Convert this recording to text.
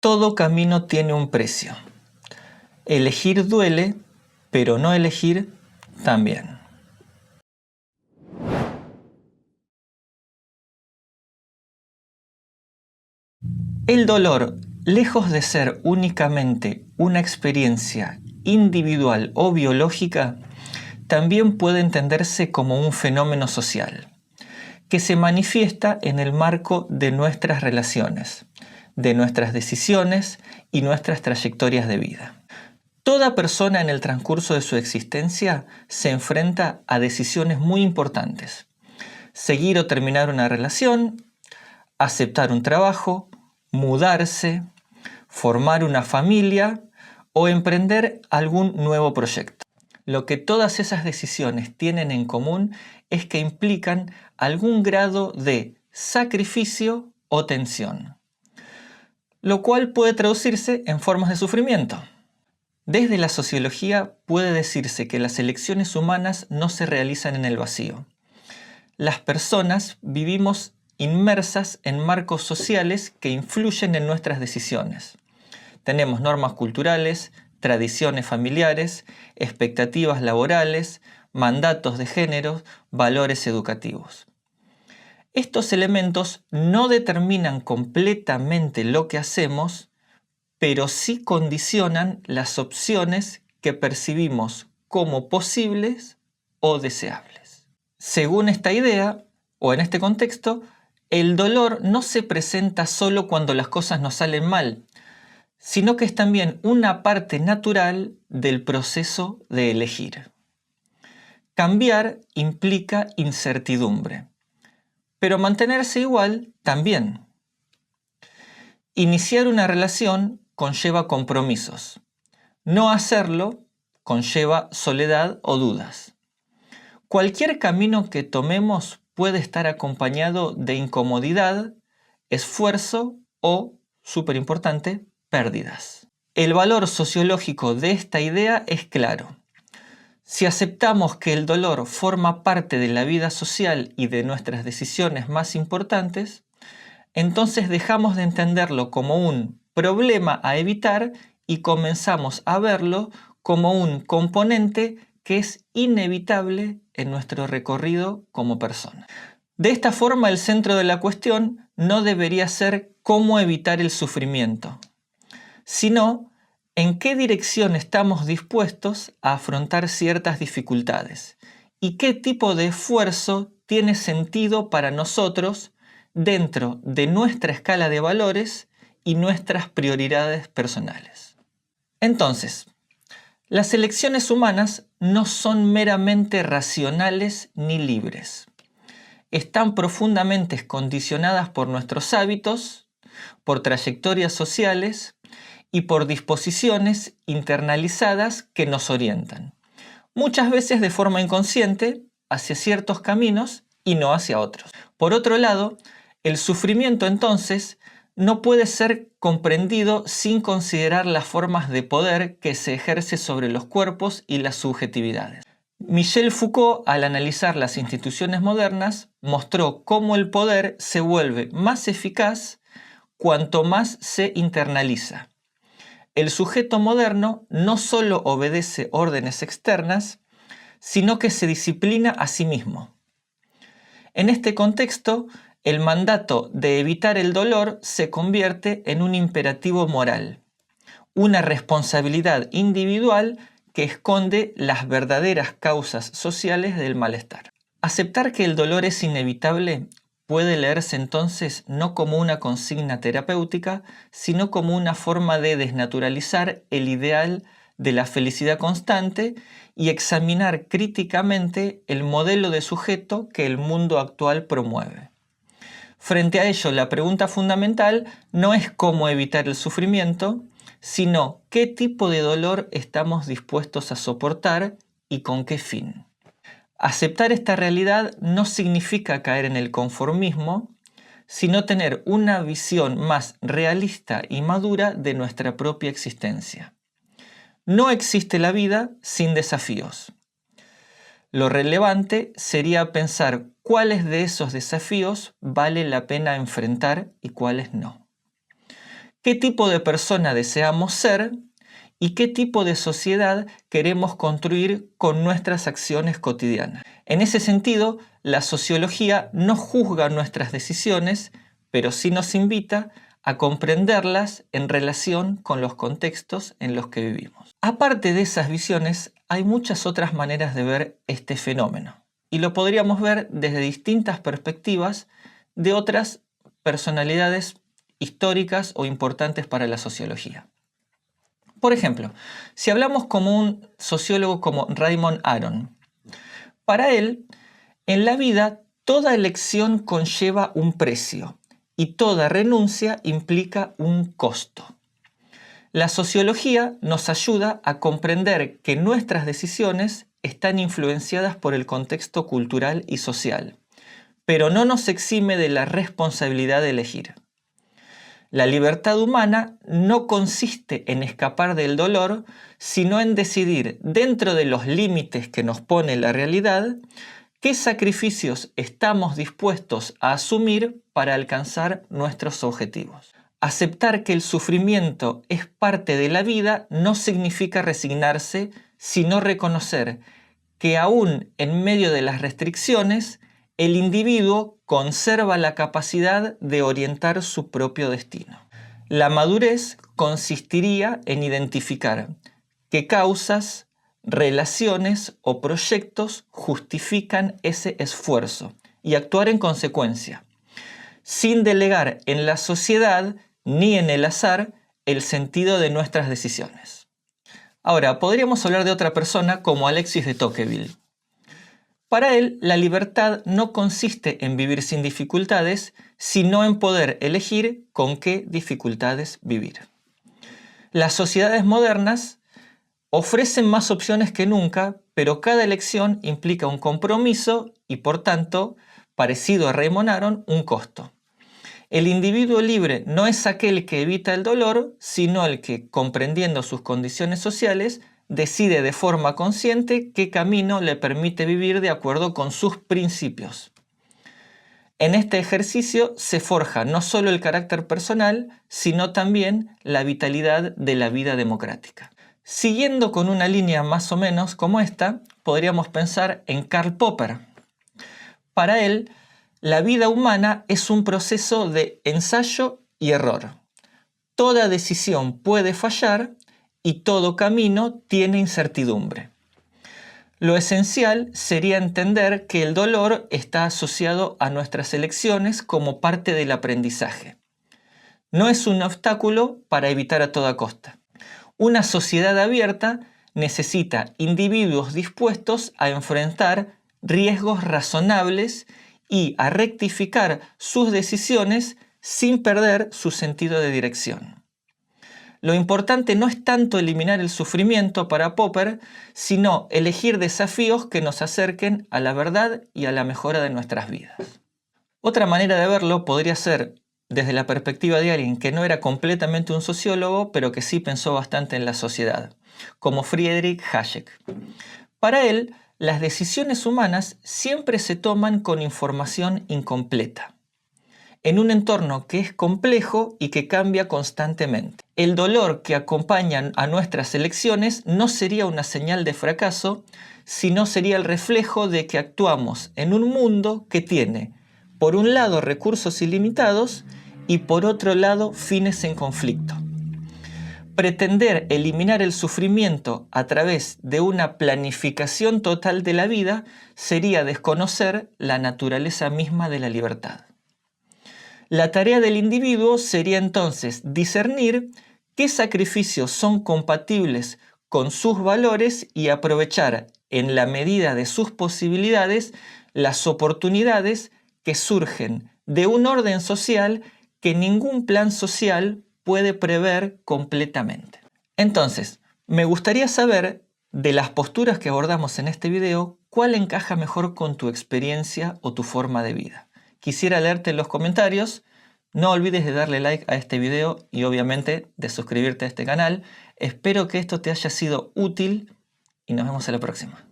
Todo camino tiene un precio. Elegir duele, pero no elegir también. El dolor, lejos de ser únicamente una experiencia individual o biológica, también puede entenderse como un fenómeno social, que se manifiesta en el marco de nuestras relaciones, de nuestras decisiones y nuestras trayectorias de vida. Toda persona en el transcurso de su existencia se enfrenta a decisiones muy importantes. Seguir o terminar una relación, aceptar un trabajo, mudarse, formar una familia o emprender algún nuevo proyecto. Lo que todas esas decisiones tienen en común es que implican algún grado de sacrificio o tensión, lo cual puede traducirse en formas de sufrimiento. Desde la sociología puede decirse que las elecciones humanas no se realizan en el vacío. Las personas vivimos inmersas en marcos sociales que influyen en nuestras decisiones. Tenemos normas culturales, tradiciones familiares, expectativas laborales, mandatos de género, valores educativos. Estos elementos no determinan completamente lo que hacemos, pero sí condicionan las opciones que percibimos como posibles o deseables. Según esta idea, o en este contexto, el dolor no se presenta solo cuando las cosas nos salen mal, sino que es también una parte natural del proceso de elegir. Cambiar implica incertidumbre, pero mantenerse igual también. Iniciar una relación conlleva compromisos. No hacerlo conlleva soledad o dudas. Cualquier camino que tomemos puede estar acompañado de incomodidad, esfuerzo o, súper importante, pérdidas. El valor sociológico de esta idea es claro. Si aceptamos que el dolor forma parte de la vida social y de nuestras decisiones más importantes, entonces dejamos de entenderlo como un problema a evitar y comenzamos a verlo como un componente que es inevitable en nuestro recorrido como persona. De esta forma, el centro de la cuestión no debería ser cómo evitar el sufrimiento, sino en qué dirección estamos dispuestos a afrontar ciertas dificultades y qué tipo de esfuerzo tiene sentido para nosotros dentro de nuestra escala de valores y nuestras prioridades personales. Entonces, las elecciones humanas no son meramente racionales ni libres. Están profundamente condicionadas por nuestros hábitos, por trayectorias sociales y por disposiciones internalizadas que nos orientan, muchas veces de forma inconsciente, hacia ciertos caminos y no hacia otros. Por otro lado, el sufrimiento entonces no puede ser comprendido sin considerar las formas de poder que se ejerce sobre los cuerpos y las subjetividades. Michel Foucault, al analizar las instituciones modernas, mostró cómo el poder se vuelve más eficaz cuanto más se internaliza. El sujeto moderno no solo obedece órdenes externas, sino que se disciplina a sí mismo. En este contexto, el mandato de evitar el dolor se convierte en un imperativo moral, una responsabilidad individual que esconde las verdaderas causas sociales del malestar. Aceptar que el dolor es inevitable puede leerse entonces no como una consigna terapéutica, sino como una forma de desnaturalizar el ideal de la felicidad constante y examinar críticamente el modelo de sujeto que el mundo actual promueve. Frente a ello, la pregunta fundamental no es cómo evitar el sufrimiento, sino qué tipo de dolor estamos dispuestos a soportar y con qué fin. Aceptar esta realidad no significa caer en el conformismo, sino tener una visión más realista y madura de nuestra propia existencia. No existe la vida sin desafíos. Lo relevante sería pensar cuáles de esos desafíos vale la pena enfrentar y cuáles no. qué tipo de persona deseamos ser y qué tipo de sociedad queremos construir con nuestras acciones cotidianas. En ese sentido, la sociología no juzga nuestras decisiones, pero sí nos invita a comprenderlas en relación con los contextos en los que vivimos. Aparte de esas visiones, hay muchas otras maneras de ver este fenómeno, y lo podríamos ver desde distintas perspectivas de otras personalidades históricas o importantes para la sociología. Por ejemplo, si hablamos como un sociólogo como Raymond Aron, para él, en la vida toda elección conlleva un precio y toda renuncia implica un costo. La sociología nos ayuda a comprender que nuestras decisiones están influenciadas por el contexto cultural y social, pero no nos exime de la responsabilidad de elegir. La libertad humana no consiste en escapar del dolor, sino en decidir, dentro de los límites que nos pone la realidad, qué sacrificios estamos dispuestos a asumir para alcanzar nuestros objetivos. Aceptar que el sufrimiento es parte de la vida no significa resignarse, sino reconocer que aún en medio de las restricciones, el individuo conserva la capacidad de orientar su propio destino. La madurez consistiría en identificar qué causas, relaciones o proyectos justifican ese esfuerzo y actuar en consecuencia, sin delegar en la sociedad ni en el azar el sentido de nuestras decisiones. Ahora, podríamos hablar de otra persona como Alexis de Tocqueville. Para él, la libertad no consiste en vivir sin dificultades, sino en poder elegir con qué dificultades vivir. Las sociedades modernas ofrecen más opciones que nunca, pero cada elección implica un compromiso y, por tanto, parecido a Raymond Aron, un costo. El individuo libre no es aquel que evita el dolor, sino el que, comprendiendo sus condiciones sociales, decide de forma consciente qué camino le permite vivir de acuerdo con sus principios. En este ejercicio se forja no solo el carácter personal, sino también la vitalidad de la vida democrática. Siguiendo con una línea más o menos como esta, podríamos pensar en Karl Popper. Para él, la vida humana es un proceso de ensayo y error. Toda decisión puede fallar y todo camino tiene incertidumbre. Lo esencial sería entender que el dolor está asociado a nuestras elecciones como parte del aprendizaje. No es un obstáculo para evitar a toda costa. Una sociedad abierta necesita individuos dispuestos a enfrentar riesgos razonables y a rectificar sus decisiones sin perder su sentido de dirección. Lo importante no es tanto eliminar el sufrimiento para Popper, sino elegir desafíos que nos acerquen a la verdad y a la mejora de nuestras vidas. Otra manera de verlo podría ser desde la perspectiva de alguien que no era completamente un sociólogo, pero que sí pensó bastante en la sociedad, como Friedrich Hayek. Para él, las decisiones humanas siempre se toman con información incompleta, en un entorno que es complejo y que cambia constantemente. El dolor que acompaña a nuestras elecciones no sería una señal de fracaso, sino sería el reflejo de que actuamos en un mundo que tiene, por un lado, recursos ilimitados y por otro lado, fines en conflicto. Pretender eliminar el sufrimiento a través de una planificación total de la vida sería desconocer la naturaleza misma de la libertad. La tarea del individuo sería entonces discernir qué sacrificios son compatibles con sus valores y aprovechar, en la medida de sus posibilidades, las oportunidades que surgen de un orden social que ningún plan social puede prever completamente. Entonces, me gustaría saber, de las posturas que abordamos en este video, cuál encaja mejor con tu experiencia o tu forma de vida. Quisiera leerte en los comentarios. No olvides de darle like a este video y obviamente de suscribirte a este canal. Espero que esto te haya sido útil y nos vemos en la próxima.